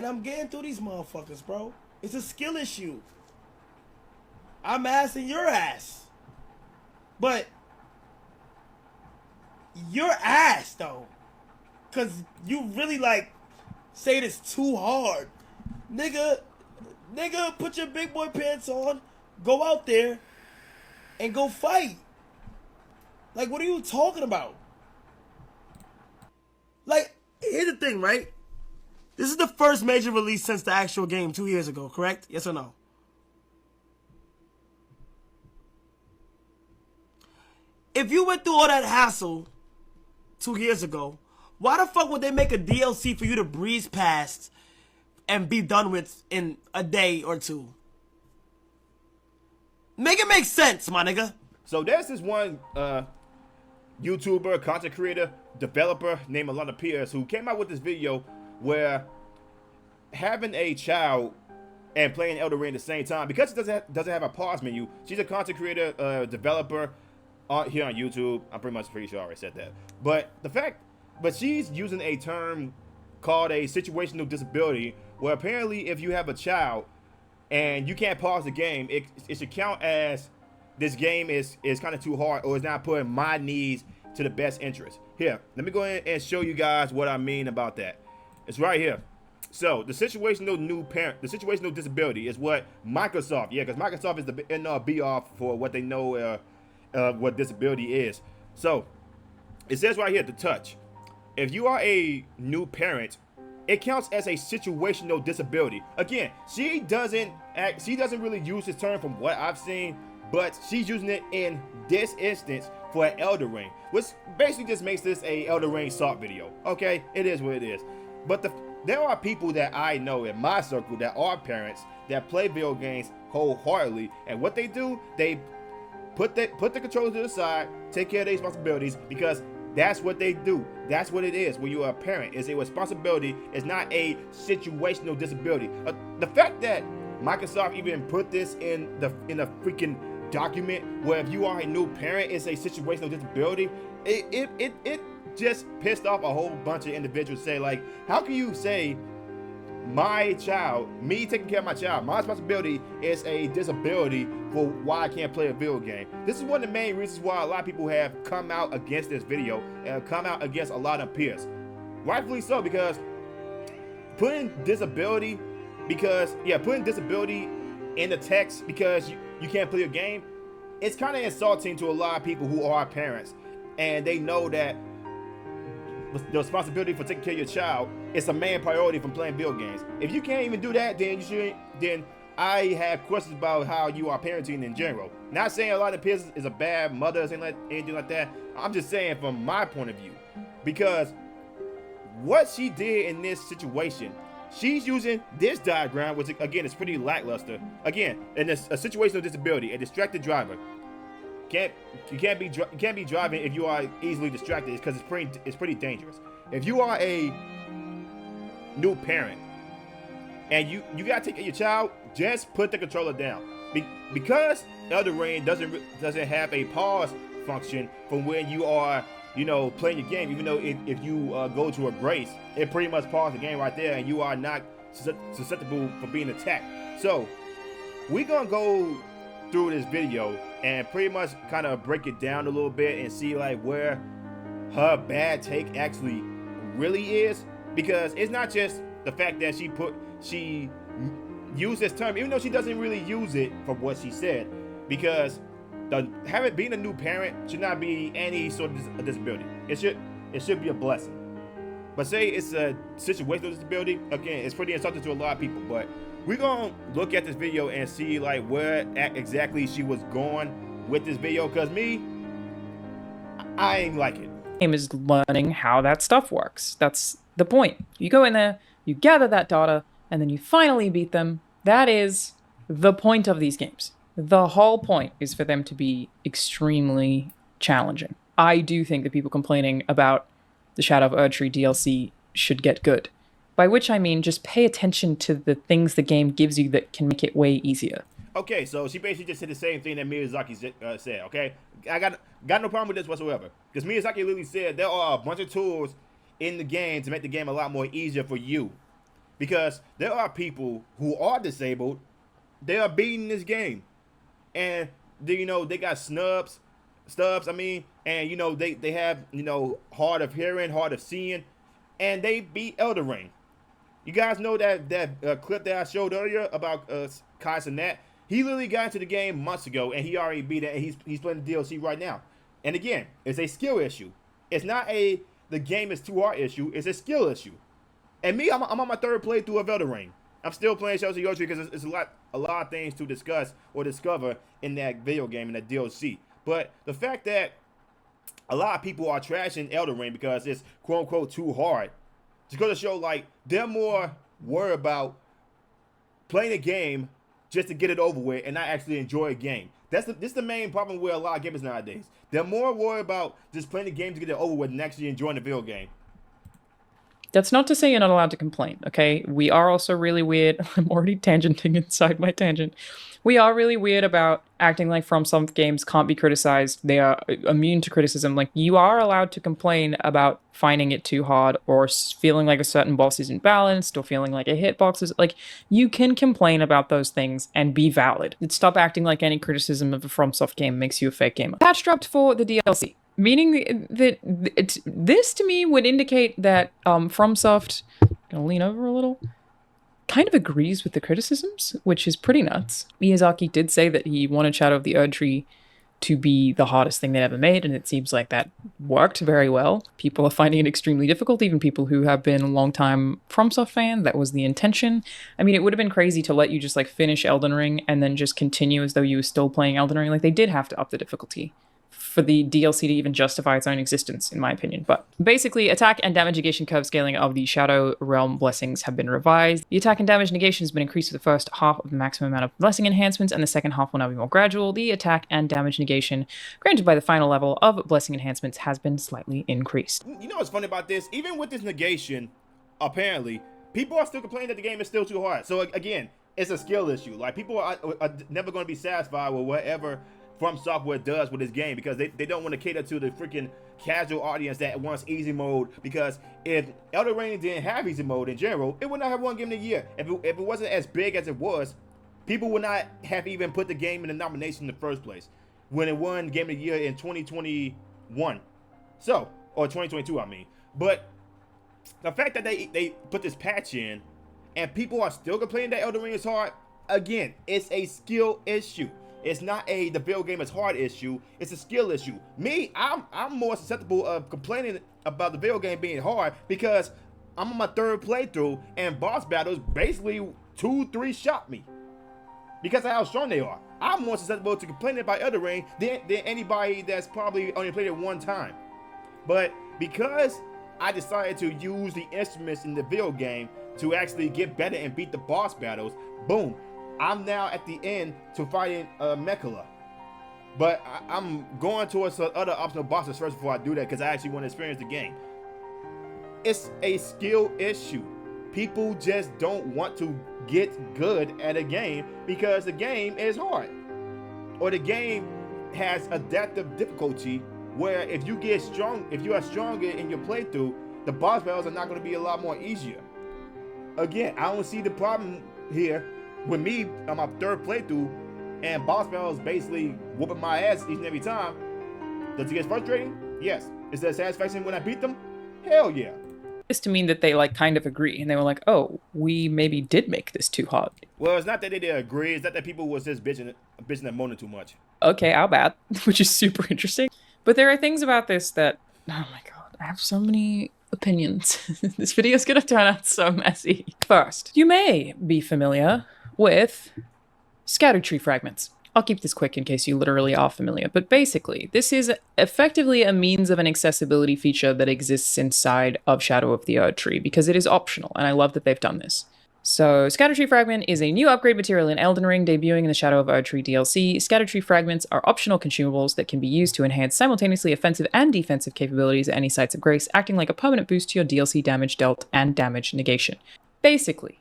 I'm getting through these motherfuckers, bro. It's a skill issue. I'm assing your ass. But your ass, though. Because you really, like, say this too hard. Nigga, put your big boy pants on. Go out there and go fight. Like, what are you talking about? Like, here's the thing, right? This is the first major release since the actual game 2 years ago, correct? Yes or no? If you went through all that hassle 2 years ago, why the fuck would they make a DLC for you to breeze past and be done with in a day or two? Make it make sense, my nigga. So there's this one YouTuber, content creator, developer named Alana Pierce who came out with this video where having a child and playing Elden Ring at the same time, because it doesn't have a pause menu. She's a content creator, developer here on YouTube. I'm pretty sure I already said that. But she's using a term called a situational disability, where apparently if you have a child and you can't pause the game, it should count as this game is kind of too hard, or it's not putting my needs to the best interest. Here, let me go ahead and show you guys what I mean about that. It's right here. So the situational disability is what Microsoft, because Microsoft is the end-all be-all for what they know what disability is. So it says right here, the touch. If you are a new parent, it counts as a situational disability. Again, she doesn't really use this term from what I've seen, but she's using it in this instance for an Elden Ring, which basically just makes this a Elden Ring salt video. Okay, it is what it is. But there are people that I know in my circle that are parents that play video games wholeheartedly, and what they do, they put the controller to the side, take care of their responsibilities, because that's what they do. That's what it is when you're a parent. It's a responsibility. It's not a situational disability. The fact that Microsoft even put this in the freaking document where if you are a new parent, it's a situational disability, it just pissed off a whole bunch of individuals. Say, like, how can you say my child, me taking care of my child, my responsibility is a disability for why I can't play a video game? This is one of the main reasons why a lot of people have come out against this video and come out against a lot of peers. Rightfully so, because putting disability in the text because you can't play a game, it's kind of insulting to a lot of people who are parents, and they know that the responsibility for taking care of your child is a main priority from playing video games. If you can't even do that, then I have questions about how you are parenting in general. Not saying a lot of parents is a bad mother or anything like that. I'm just saying from my point of view, because what she did in this situation, she's using this diagram, which again is pretty lackluster. Again, in a situational disability, a distracted driver. You can't be driving if you are easily distracted, because it's pretty dangerous. If you are a new parent and you gotta take care of your child, just put the controller down. Because Elden Ring doesn't have a pause function from when you are playing your game. Even though if you go to a grace, it pretty much pauses the game right there, and you are not susceptible for being attacked. So we're gonna go through this video and pretty much kind of break it down a little bit and see like where her bad take actually really is, because it's not just the fact that she used this term, even though she doesn't really use it from what she said, because being a new parent should not be any sort of disability. It should be a blessing. But say it's a situational disability, again, it's pretty insulting to a lot of people. But we're gonna look at this video and see like where exactly she was going with this video, because I ain't like it. Game is learning how that stuff works. That's the point. You go in there, you gather that data, and then you finally beat them. That is the point of these games. The whole point is for them to be extremely challenging. I do think that people complaining about the Shadow of Erdtree DLC should get good. By which I mean just pay attention to the things the game gives you that can make it way easier. Okay, so she basically just said the same thing that Miyazaki said, okay? I got no problem with this whatsoever. Because Miyazaki literally said there are a bunch of tools in the game to make the game a lot more easier for you. because there are people who are disabled. They are beating this game, and they, they got stubs. I mean, and they have hard of hearing, hard of seeing, and they beat Elden Ring. You guys know that clip that I showed earlier about Kai Cenat? He literally got into the game months ago, and he already beat it, and he's playing the DLC right now. And again, it's a skill issue. It's not the game is too hard issue. It's a skill issue. And me, I'm on my third playthrough of Elden Ring. I'm still playing Shadows of the Tree because it's a lot of things to discuss or discover in that video game, in that DLC. But the fact that a lot of people are trashing Elden Ring because it's quote unquote too hard, just goes to show like they're more worried about playing a game just to get it over with and not actually enjoy a game. This is the main problem with a lot of gamers nowadays. They're more worried about just playing the game to get it over with than actually enjoying the video game. That's not to say you're not allowed to complain, okay? We are also really weird. I'm already tangenting inside my tangent. We are really weird about acting like FromSoft games can't be criticized. They are immune to criticism. Like, you are allowed to complain about finding it too hard or feeling like a certain boss isn't balanced or feeling like a hitbox is... Like, you can complain about those things and be valid. Stop acting like any criticism of a FromSoft game makes you a fake gamer. Patch dropped for the DLC. Meaning that this to me would indicate that FromSoft, gonna lean over a little, kind of agrees with the criticisms, which is pretty nuts. Miyazaki did say that he wanted Shadow of the Erdtree to be the hardest thing they'd ever made, and it seems like that worked very well. People are finding it extremely difficult, even people who have been a long-time FromSoft fan. That was the intention. I mean, it would have been crazy to let you just like finish Elden Ring and then just continue as though you were still playing Elden Ring. Like, they did have to up the difficulty for the DLC to even justify its own existence, in my opinion. But basically, attack and damage negation curve scaling of the Shadow Realm blessings have been revised. The attack and damage negation has been increased for the first half of the maximum amount of blessing enhancements, and the second half will now be more gradual. The attack and damage negation granted by the final level of blessing enhancements has been slightly increased. You know what's funny about this? Even with this negation, apparently, people are still complaining that the game is still too hard. So again, it's a skill issue. Like, people are never going to be satisfied with whatever From Software does with this game, because they don't want to cater to the freaking casual audience that wants easy mode. Because if Elden Ring didn't have easy mode in general, it would not have won Game of the Year. If it wasn't as big as it was, people would not have even put the game in the nomination in the first place when it won Game of the Year in 2021. So, or 2022, I mean. But the fact that they put this patch in and people are still complaining that Elden Ring is hard, again, it's a skill issue. It's not the video game is hard issue. It's a skill issue. Me, I'm more susceptible of complaining about the video game being hard because I'm on my third playthrough and boss battles basically 2-3 shot me because of how strong they are. I'm more susceptible to complaining about Elden Ring than anybody that's probably only played it one time. But because I decided to use the instruments in the video game to actually get better and beat the boss battles, boom, I'm now at the end to fighting Mekhala. But I'm going towards other optional bosses first before I do that because I actually want to experience the game. It's a skill issue. People just don't want to get good at a game because the game is hard. Or the game has adaptive difficulty where if you are stronger in your playthrough, the boss battles are not going to be a lot more easier. Again, I don't see the problem here with me on my third playthrough and boss battles basically whooping my ass each and every time. Does it get frustrating? Yes. Is that satisfaction when I beat them? Hell yeah. This to mean that they like kind of agree and they were like, oh, we maybe did make this too hard. Well, it's not that they didn't agree, it's that people was just bitching and moaning too much. Okay, our bad, which is super interesting. But there are things about this that, oh my god, I have so many opinions. This video is gonna turn out so messy. First, you may be familiar with scatter tree fragments. I'll keep this quick in case you literally are familiar, but basically, this is effectively a means of an accessibility feature that exists inside of Shadow of the Erdtree because it is optional, and I love that they've done this. So, Scatter Tree Fragment is a new upgrade material in Elden Ring, debuting in the Shadow of Erdtree DLC. Scatter Tree Fragments are optional consumables that can be used to enhance simultaneously offensive and defensive capabilities at any sites of grace, acting like a permanent boost to your DLC damage dealt and damage negation. Basically,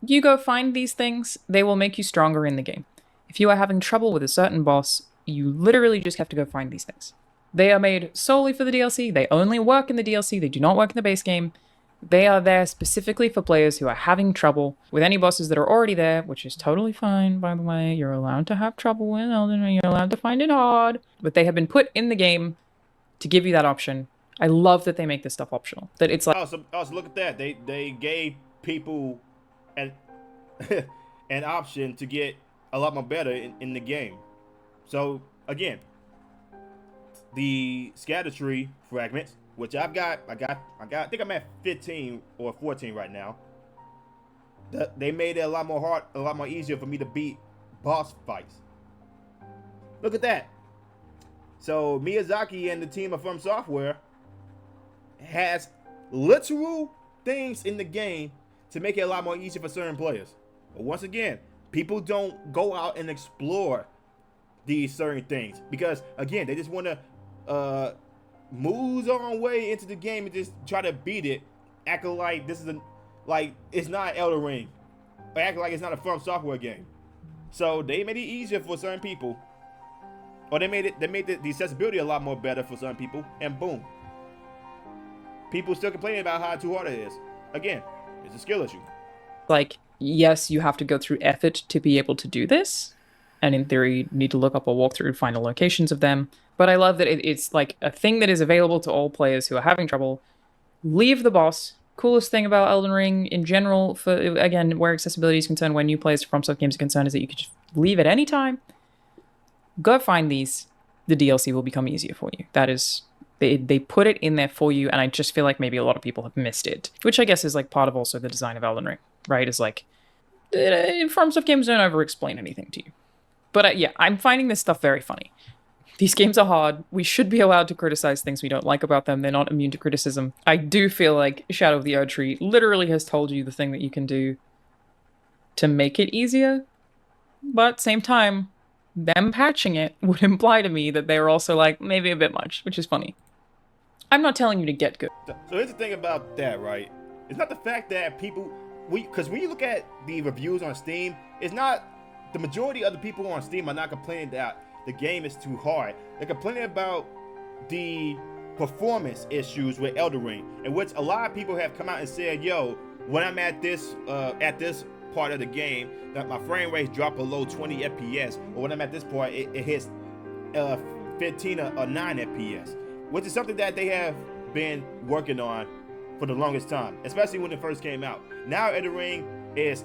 you go find these things, they will make you stronger in the game. If you are having trouble with a certain boss, you literally just have to go find these things. They are made solely for the DLC, they only work in the DLC, they do not work in the base game, They are there specifically for players who are having trouble with any bosses that are already there, which is totally fine, by the way. You're allowed to have trouble with Elden Ring. You're allowed to find it hard. But they have been put in the game to give you that option. I love that they make this stuff optional. That it's like... Also, look at that. They gave people an an option to get a lot more better in the game. So, again, the scatter tree fragments, which I think I'm at 15 or 14 right now. They made it a lot more easier for me to beat boss fights. Look at that. So Miyazaki and the team of From Software has literal things in the game to make it a lot more easier for certain players. But once again, people don't go out and explore these certain things because, again, they just want to move their own way into the game and just try to beat it, acting like this is like it's not Elden Ring, or acting like it's not a From Software game. So they made it easier for certain people, or they made the accessibility a lot more better for some people, and boom, people still complaining about how too hard it is. Again, it's a skill issue. Like, yes, you have to go through effort to be able to do this, and in theory, you need to look up a walkthrough and find the locations of them. But I love that it's like a thing that is available to all players who are having trouble. Leave the boss. Coolest thing about Elden Ring in general, for again, where accessibility is concerned, when new players to FromSoft games are concerned, is that you could just leave at any time. Go find these. The DLC will become easier for you. That is, they put it in there for you, and I just feel like maybe a lot of people have missed it, which I guess is like part of also the design of Elden Ring, right? Is like, FromSoft games don't over-explain anything to you. But yeah, I'm finding this stuff very funny. These games are hard. We should be allowed to criticize things we don't like about them. They're not immune to criticism. I do feel like Shadow of the Erdtree literally has told you the thing that you can do to make it easier. But same time, them patching it would imply to me that they're also like, maybe a bit much, which is funny. I'm not telling you to get good. So here's the thing about that, right? It's not the fact that people... Because when you look at the reviews on Steam, it's not... The majority of the people on Steam are not complaining that the game is too hard. They're complaining about the performance issues with Elden Ring, in which a lot of people have come out and said, yo, when I'm at this part of the game, that my frame rates drop below 20 FPS, or when I'm at this part, it hits 15 or 9 FPS, which is something that they have been working on for the longest time, especially when it first came out. Now Elden Ring is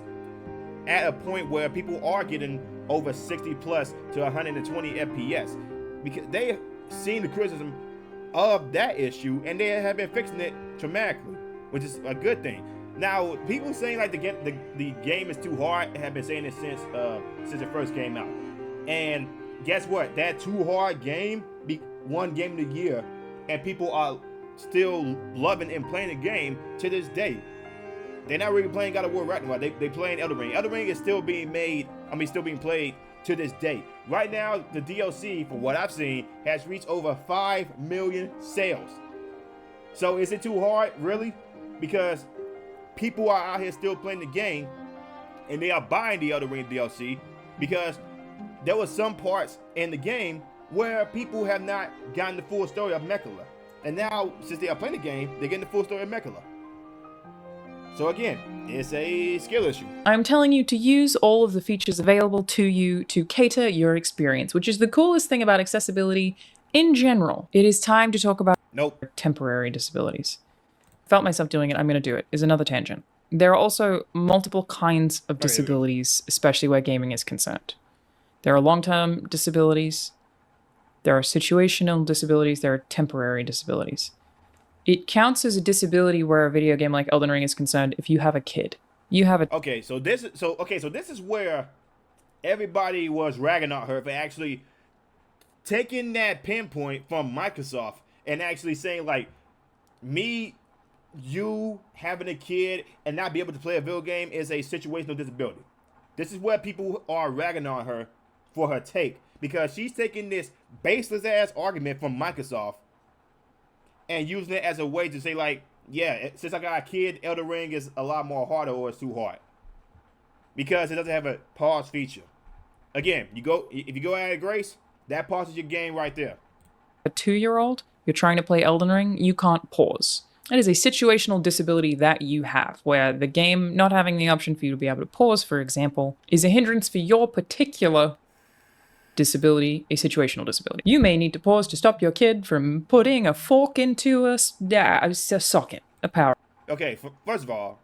at a point where people are getting over 60 plus to 120 FPS because they've seen the criticism of that issue and they have been fixing it dramatically, which is a good thing. Now, people saying like the game is too hard have been saying it since it first came out. And guess what? That too hard game won Game of the Year, and people are still loving and playing the game to this day. They're not really playing God of War right now. They playing Elden Ring. Elden Ring is still being played to this day. Right now, the DLC, from what I've seen, has reached over 5 million sales. So is it too hard, really? Because people are out here still playing the game, and they are buying the Elden Ring DLC because there were some parts in the game where people have not gotten the full story of Mekhala. And now, since they are playing the game, they're getting the full story of Mekhala. So again, it's a skill issue. I'm telling you to use all of the features available to you to cater your experience, which is the coolest thing about accessibility in general. It is time to talk about temporary disabilities. Felt myself doing it, I'm going to do it, is another tangent. There are also multiple kinds of disabilities, especially where gaming is concerned. There are long-term disabilities, there are situational disabilities, there are temporary disabilities. It counts as a disability where a video game like Elden Ring is concerned if you have a kid. You have a... So this is where everybody was ragging on her for actually taking that pinpoint from Microsoft and actually saying like, you having a kid and not be able to play a video game is a situational disability. This is where people are ragging on her for her take, because she's taking this baseless ass argument from Microsoft and using it as a way to say like, yeah, since I got a kid, Elden Ring is a lot more harder or it's too hard because it doesn't have a pause feature. Again, if you go out of grace, that pauses your game right there. A 2-year-old, you're trying to play Elden Ring, you can't pause. It is a situational disability that you have, where the game not having the option for you to be able to pause, for example, is a hindrance for your particular disability, a situational disability. You may need to pause to stop your kid from putting a fork into a socket, a power. Okay, first of all,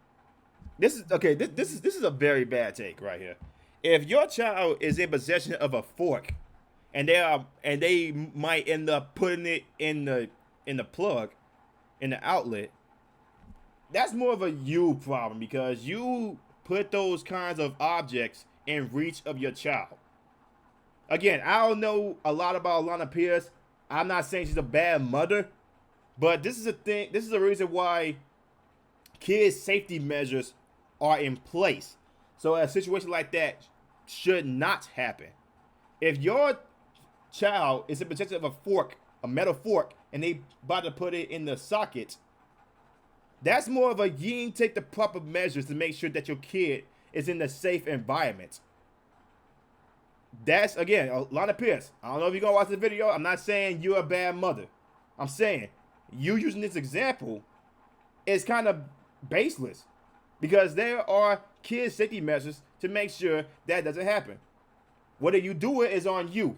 this is a very bad take right here. If your child is in possession of a fork, and they might end up putting it in the plug, in the outlet, that's more of a you problem because you put those kinds of objects in reach of your child. Again, I don't know a lot about Alana Pierce. I'm not saying she's a bad mother, but this is a thing. This is a reason why kids' safety measures are in place. So a situation like that should not happen. If your child is in possession of a fork, a metal fork, and they about to put it in the socket, that's more of a you ain't take the proper measures to make sure that your kid is in a safe environment. That's, again, Alana Pierce. I don't know if you're going to watch the video. I'm not saying you're a bad mother. I'm saying you using this example is kind of baseless because there are kids' safety measures to make sure that doesn't happen. Whether you do it is on you.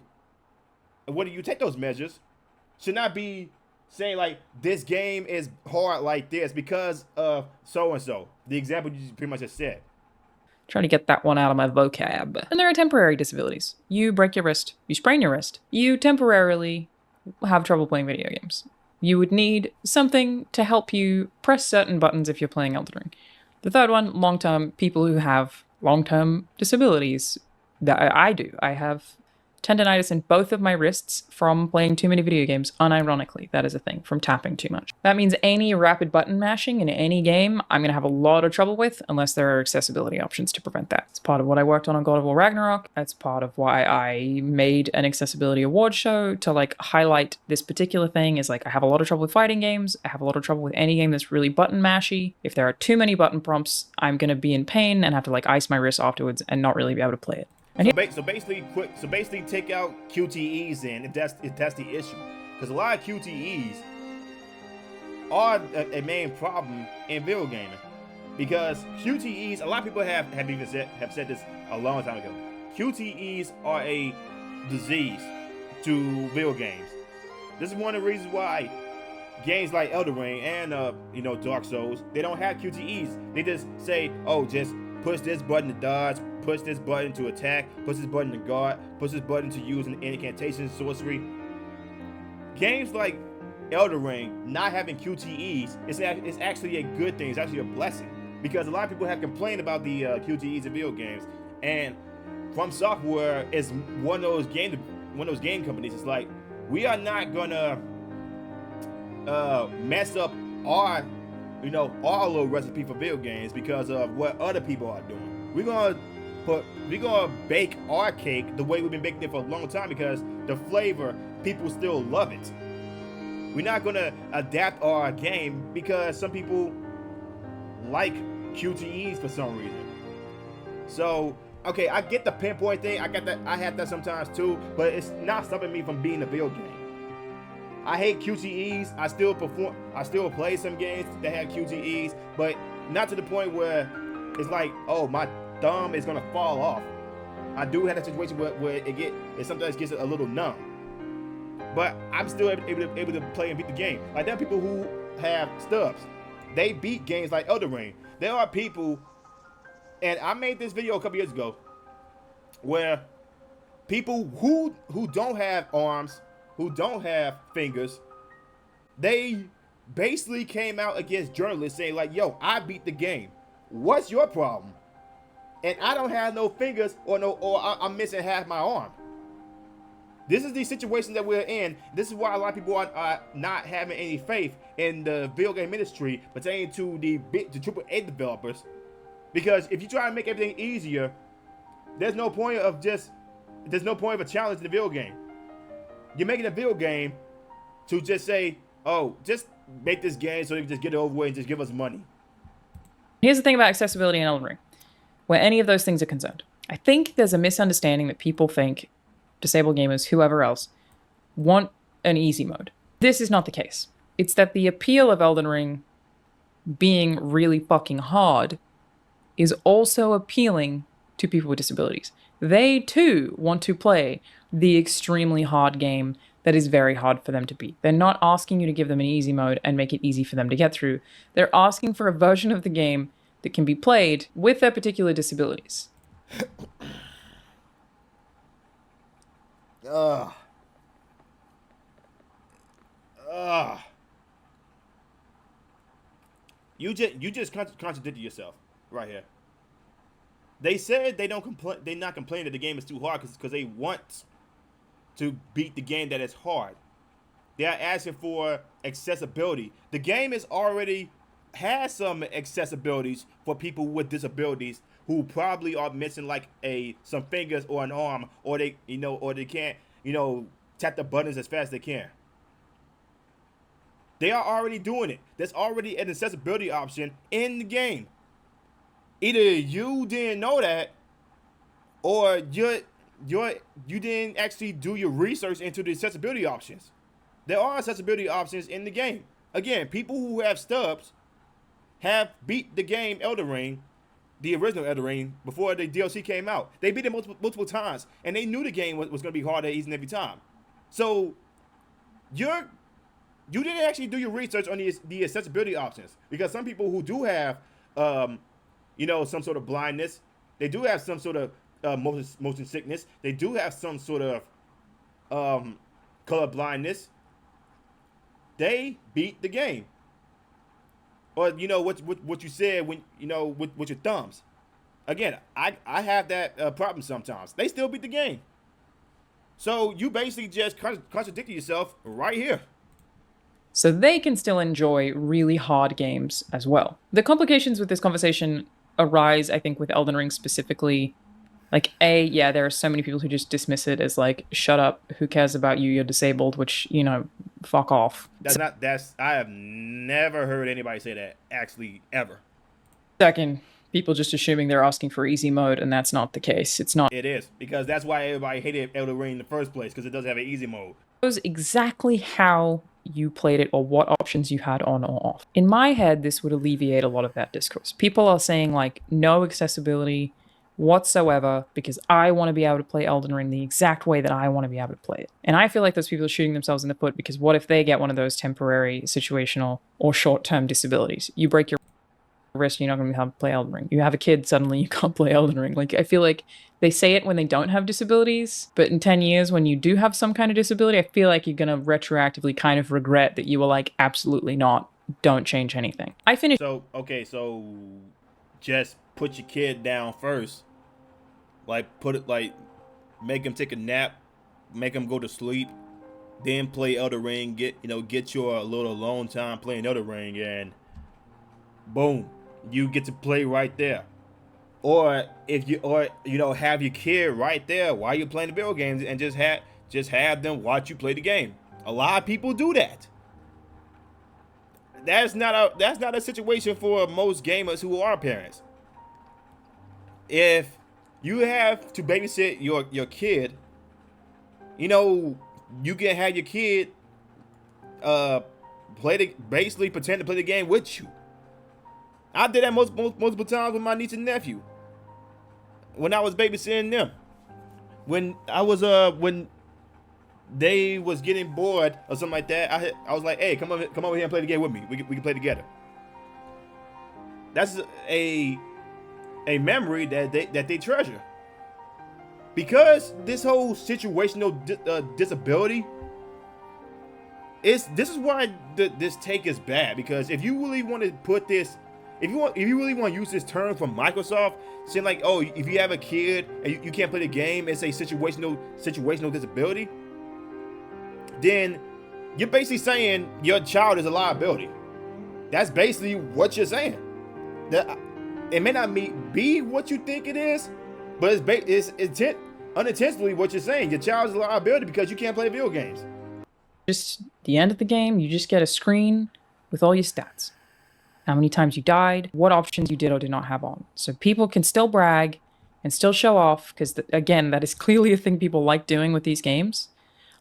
And whether you take those measures should not be saying, like, this game is hard like this because of so-and-so. The example you pretty much just said. Trying to get that one out of my vocab. And there are temporary disabilities. You break your wrist, you sprain your wrist, you temporarily have trouble playing video games. You would need something to help you press certain buttons if you're playing Elden Ring. The third one, long-term, people who have long-term disabilities. That I do. I have tendonitis in both of my wrists from playing too many video games, unironically. That is a thing, from tapping too much. That means any rapid button mashing in any game, I'm going to have a lot of trouble with unless there are accessibility options to prevent that. It's part of what I worked on God of War Ragnarok. That's part of why I made an accessibility award show to like highlight this particular thing is like I have a lot of trouble with fighting games. I have a lot of trouble with any game that's really button mashy. If there are too many button prompts, I'm going to be in pain and have to like ice my wrist afterwards and not really be able to play it. So basically, take out QTEs in if that's the issue, because a lot of QTEs are a main problem in video gaming. Because QTEs, a lot of people have said this a long time ago. QTEs are a disease to video games. This is one of the reasons why games like Elden Ring and Dark Souls, they don't have QTEs. They just say, oh, just push this button to dodge, push this button to attack, push this button to guard, push this button to use an incantation, sorcery. Games like Elden Ring not having QTEs is actually a good thing. It's actually a blessing because a lot of people have complained about the QTEs in video games, and From Software is one of those game companies. It's like we are not gonna mess up our little recipe for video games because of what other people are doing. We're gonna bake our cake the way we've been baking it for a long time because the flavor, people still love it. We're not gonna adapt our game because some people like QTEs for some reason. So, okay, I get the pinpoint thing. I have that sometimes too, but it's not stopping me from being a video game. I hate QTEs. I still play some games that have QTEs, but not to the point where it's like, oh, my thumb is gonna fall off. I do have that situation where it sometimes gets a little numb, but I'm still able to play and beat the game. Like there are people who have stubs. They beat games like Elden Ring. There are people, and I made this video a couple years ago, where people who don't have arms, who don't have fingers, they basically came out against journalists saying like, yo, I beat the game. What's your problem? And I don't have no fingers or I'm missing half my arm. This is the situation that we're in. This is why a lot of people are not having any faith in the video game industry pertaining to the AAA developers. Because if you try to make everything easier, there's no point of a challenge in the video game. You're making a video game to just say, oh, just make this game so you can just get it over with and just give us money. Here's the thing about accessibility in Elden Ring, where any of those things are concerned. I think there's a misunderstanding that people think disabled gamers, whoever else, want an easy mode. This is not the case. It's that the appeal of Elden Ring being really fucking hard is also appealing to people with disabilities. They too want to play the extremely hard game that is very hard for them to beat. They're not asking you to give them an easy mode and make it easy for them to get through. They're asking for a version of the game that can be played with their particular disabilities. Ugh. You just contradicted yourself right here. They said they don't complain. They not complaining that the game is too hard because they want to beat the game that is hard. They are asking for accessibility. The game is already has some accessibilities for people with disabilities who probably are missing like some fingers or an arm, or they can't tap the buttons as fast as they can. They are already doing it. There's already an accessibility option in the game. Either you didn't know that, or you didn't actually do your research into the accessibility options. There are accessibility options in the game. Again, people who have stubs have beat the game Elden Ring, the original Elden Ring, before the DLC came out. They beat it multiple times, and they knew the game was going to be harder each and every time. So you didn't actually do your research on the accessibility options, because some people who do have some sort of blindness, they do have some sort of motion sickness, they do have some sort of color blindness, they beat the game. Or what you said when with your thumbs. Again, I have that problem sometimes. They still beat the game. So you basically just contradicted yourself right here. So they can still enjoy really hard games as well. The complications with this conversation arise, I think, with Elden Ring specifically. Like, there are so many people who just dismiss it as like, shut up, who cares about you, you're disabled, which, fuck off. I have never heard anybody say that, actually, ever. Second, people just assuming they're asking for easy mode, and that's not the case. It's not. It is, because that's why everybody hated Elden Ring in the first place, because it doesn't have an easy mode. It was exactly how you played it or what options you had on or off. In my head, this would alleviate a lot of that discourse. People are saying, like, no accessibility whatsoever because I want to be able to play Elden Ring the exact way that I want to be able to play it. And I feel like those people are shooting themselves in the foot, because what if they get one of those temporary, situational, or short-term disabilities? You break your wrist, you're not going to be able to play Elden Ring. You have a kid, suddenly you can't play Elden Ring. Like, I feel like they say it when they don't have disabilities, but in 10 years when you do have some kind of disability, I feel like you're going to retroactively kind of regret that you were like, absolutely not, don't change anything. So just put your kid down first. Make him take a nap, make him go to sleep, then play Elden Ring, get your little alone time playing Elden Ring, and boom, you get to play right there. Or have your kid right there while you're playing the video games, and just have them watch you play the game. A lot of people do that. That's not a situation for most gamers who are parents. If you have to babysit your kid, you can have your kid basically pretend to play the game with you. I did that multiple times with my niece and nephew when I was babysitting them. When they was getting bored or something like that, I was like, hey, come over here and play the game with me. We can play together. That's a memory that they treasure. Because this whole situational disability this is why this take is bad. Because if you really want to put this, if you really want to use this term from Microsoft, saying like, oh, if you have a kid and you can't play the game, it's a situational disability, then you're basically saying your child is a liability. That's basically what you're saying. It may not be what you think it is, but it's unintentionally what you're saying. Your child's a liability because you can't play video games. Just the end of the game, you just get a screen with all your stats. How many times you died, what options you did or did not have on. So people can still brag and still show off, because again, that is clearly a thing people like doing with these games.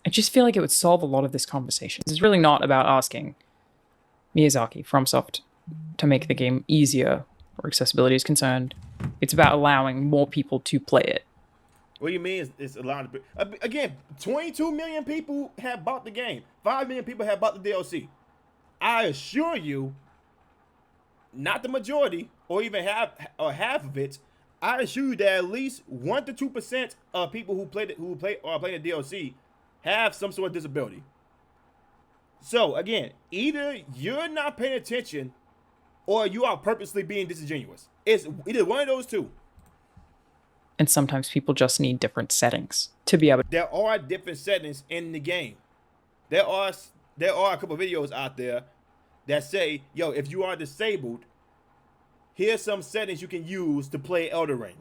I just feel like it would solve a lot of this conversation. This is really not about asking Miyazaki, FromSoft, to make the game easier where accessibility is concerned. It's about allowing more people to play it. What you mean is a lot of again, 22 million people have bought the game. 5 million people have bought the DLC. I assure you, not the majority, or even half of it. I assure you that at least 1 to 2% of people who are playing the DLC have some sort of disability. So again, either you're not paying attention, or you are purposely being disingenuous. It's either one of those two. And sometimes people just need different settings to be able to. There are different settings in the game. There are a couple of videos out there that say, yo, if you are disabled, here's some settings you can use to play Elden Ring.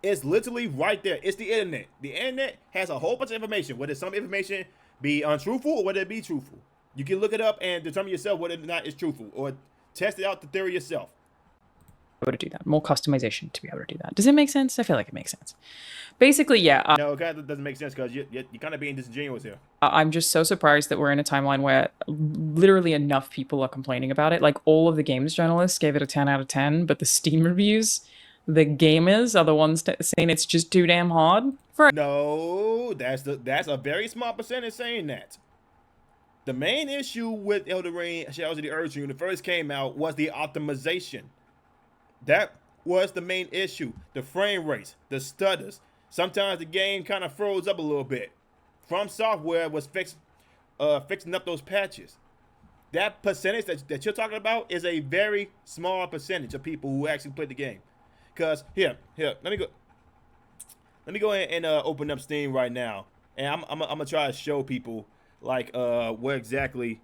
It's literally right there. It's the internet. The internet has a whole bunch of information, whether some information be untruthful or whether it be truthful. You can look it up and determine yourself whether or not it's truthful, or test it out the theory yourself. Able to do that, more customization to be able to do that. Does it make sense? I feel like it makes sense. Basically, yeah. No, it kind of doesn't make sense because you're kind of being disingenuous here. I'm just so surprised that we're in a timeline where literally enough people are complaining about it. Like, all of the games journalists gave it a 10 out of 10, but the Steam reviews, the gamers are the ones saying it's just too damn hard. No, that's a very small percentage saying that. The main issue with Elden Ring Shadows of the Earth when it first came out was the optimization. That was the main issue. The frame rates, the stutters. Sometimes the game kind of froze up a little bit. From Software was fixing up those patches. That percentage that you're talking about is a very small percentage of people who actually played the game. Cause here, let me go ahead and open up Steam right now, and I'm gonna try to show people like what exactly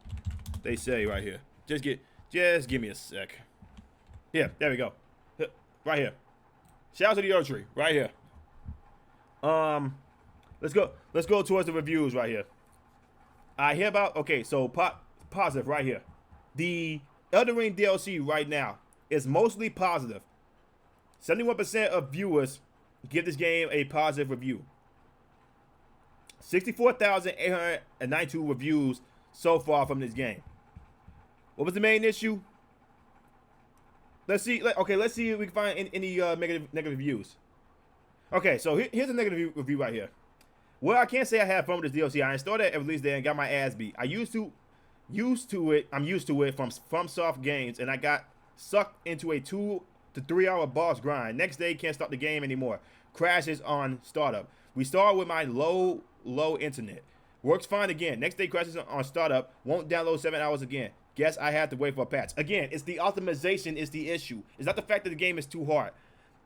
they say right here. Just give me a sec. Here, there we go. Right here. Shouts to the Earth Tree, right here. Let's go towards the reviews right here. I hear about, okay, so positive right here. The Elden Ring DLC right now is mostly positive. 71% of viewers give this game a positive review. 64,892 reviews so far from this game. What was the main issue? Let's see. Okay, let's see if we can find any negative reviews. Okay, so here's a negative review right here. Well, I can't say I had fun with this DLC. I installed it at release day and got my ass beat. I'm used to it from soft games, and I got sucked into a 2 to 3 hour boss grind. Next day, can't start the game anymore. Crashes on startup. We start with my low internet. Works fine again. Next day crashes on startup. Won't download 7 hours again. Guess I had to wait for a patch. Again, it's the optimization is the issue. It's not the fact that the game is too hard.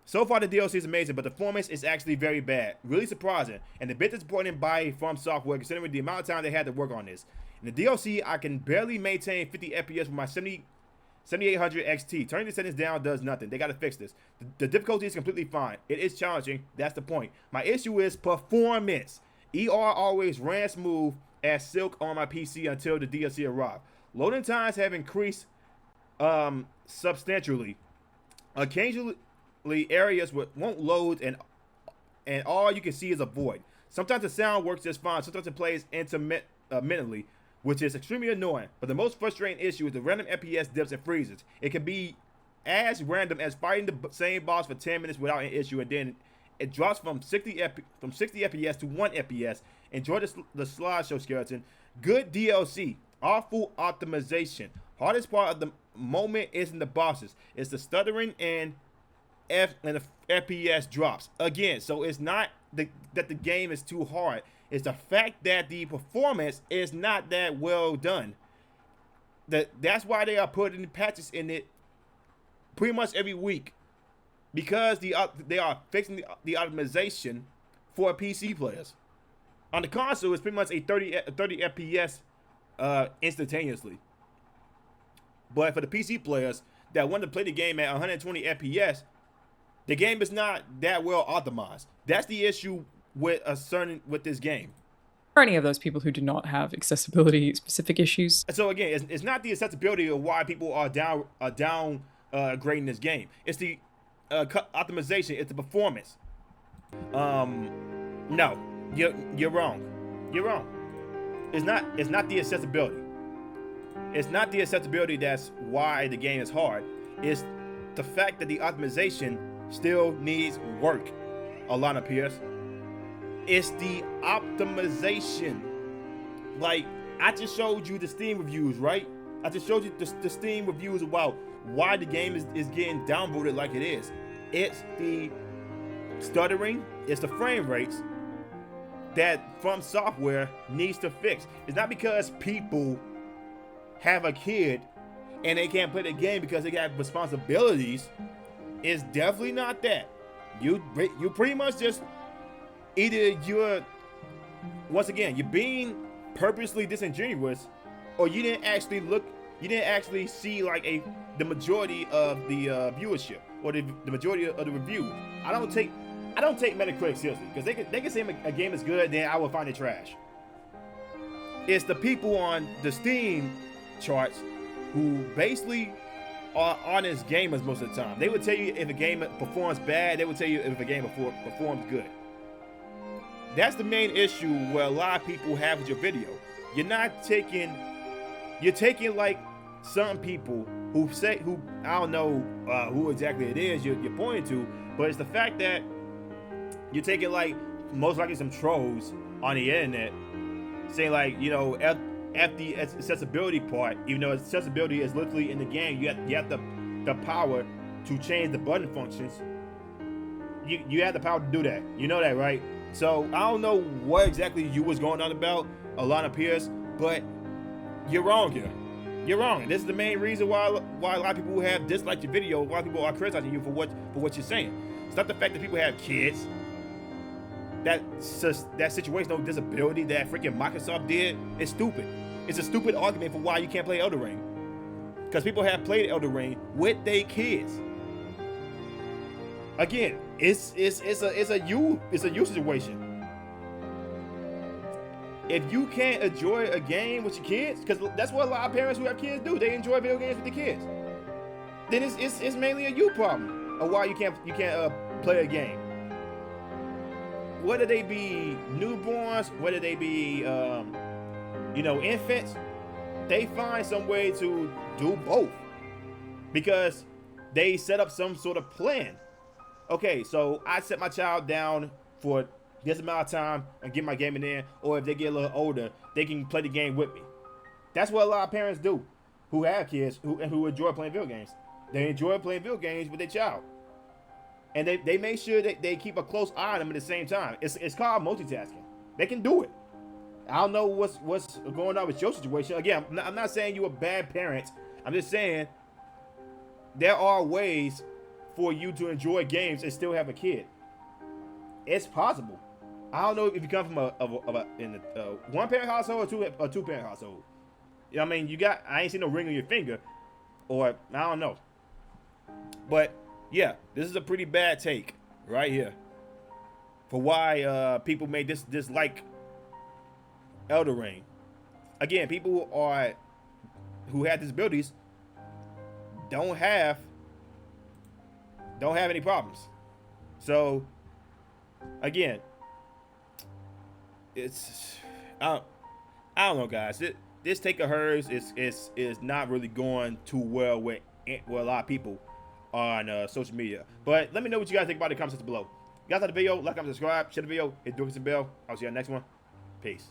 So far, the DLC is amazing, but the performance is actually very bad. Really surprising. And a bit disappointing by From Software, considering the amount of time they had to work on this. In the DLC, I can barely maintain 50 FPS with my 7800 XT. Turning the settings down does nothing. They got to fix this. The difficulty is completely fine. It is challenging. That's the point. My issue is performance. ER always ran smooth as silk on my PC until the DLC arrived. Loading times have increased substantially. Occasionally, areas won't load and all you can see is a void. Sometimes the sound works just fine. Sometimes it plays intermittently, which is extremely annoying. But the most frustrating issue is the random FPS dips and freezes. It can be as random as fighting the same boss for 10 minutes without an issue, and then it drops from 60 FPS to 1 FPS. Enjoy the slideshow skeleton. Good DLC. Awful optimization. Hardest part of the moment isn't the bosses. It's the stuttering and the FPS drops. Again, so it's not that the game is too hard. It's the fact that the performance is not that well done. That's why they are putting patches in it pretty much every week. Because they are fixing the optimization for PC players. On the console, it's pretty much a 30 FPS instantaneously. But for the PC players that want to play the game at 120 FPS, the game is not that well optimized. That's the issue with this game. For any of those people who do not have accessibility specific issues. So again, it's not the accessibility of why people are downgrading this game. It's the optimization. It's the performance. No, you're wrong. You're wrong. It's not the accessibility. It's not the accessibility that's why the game is hard. It's the fact that the optimization still needs work. Alana Pierce. It's the optimization. Like, I just showed you the Steam reviews, right? I just showed you the Steam reviews about why the game is getting downvoted like it is. It's the stuttering, it's the frame rates that From Software needs to fix. It's not because people have a kid and they can't play the game because they got responsibilities. It's definitely not that. You pretty much just either once again, you're being purposely disingenuous, or you didn't actually see like the majority of the viewership or the majority of the reviews. I don't take Metacritic seriously because they can say a game is good, then I will find it trash. It's the people on the Steam charts who basically are honest gamers most of the time. They would tell you if a game performs bad. They would tell you if a game performs good. That's the main issue where a lot of people have with your video. You're taking like some people who I don't know who exactly it is you're pointing to, but it's the fact that you're taking like most likely some trolls on the internet saying like, you know, F the accessibility part, even though accessibility is literally in the game, you have the power to change the button functions. You have the power to do that. You know that, right? So I don't know what exactly you was going on about, Alana Pierce, but you're wrong here. You're wrong. This is the main reason why a lot of people who have disliked your video, why people are criticizing you for what you're saying. It's not the fact that people have kids. That situational disability that freaking Microsoft did is stupid. It's a stupid argument for why you can't play Elden Ring. Because people have played Elden Ring with their kids. Again, it's a you situation. If you can't enjoy a game with your kids, because that's what a lot of parents who have kids do, they enjoy video games with their kids. Then it's mainly a you problem of why you can't play a game. Whether they be newborns, whether they be infants, they find some way to do both because they set up some sort of plan. Okay, so I set my child down for this amount of time and get my game in there, or if they get a little older, they can play the game with me. That's what a lot of parents do who have kids who enjoy playing video games. They enjoy playing video games with their child. And they make sure that they keep a close eye on them at the same time. It's called multitasking. They can do it. I don't know what's going on with your situation. Again, I'm not saying you're a bad parent. I'm just saying there are ways for you to enjoy games and still have a kid. It's possible. I don't know if you come from a one-parent household or a two-parent household. You know what I mean? I ain't seen no ring on your finger, or I don't know. But yeah, this is a pretty bad take right here for why people may dislike Elden Ring. Again, people who have disabilities don't have any problems. So again, it's I don't know, guys. This take of hers is not really going too well with a lot of people on social media. But let me know what you guys think about it in the comments below. If you guys like the video, like, comment, subscribe, share the video, hit the notification bell. I'll see you on the next one. Peace.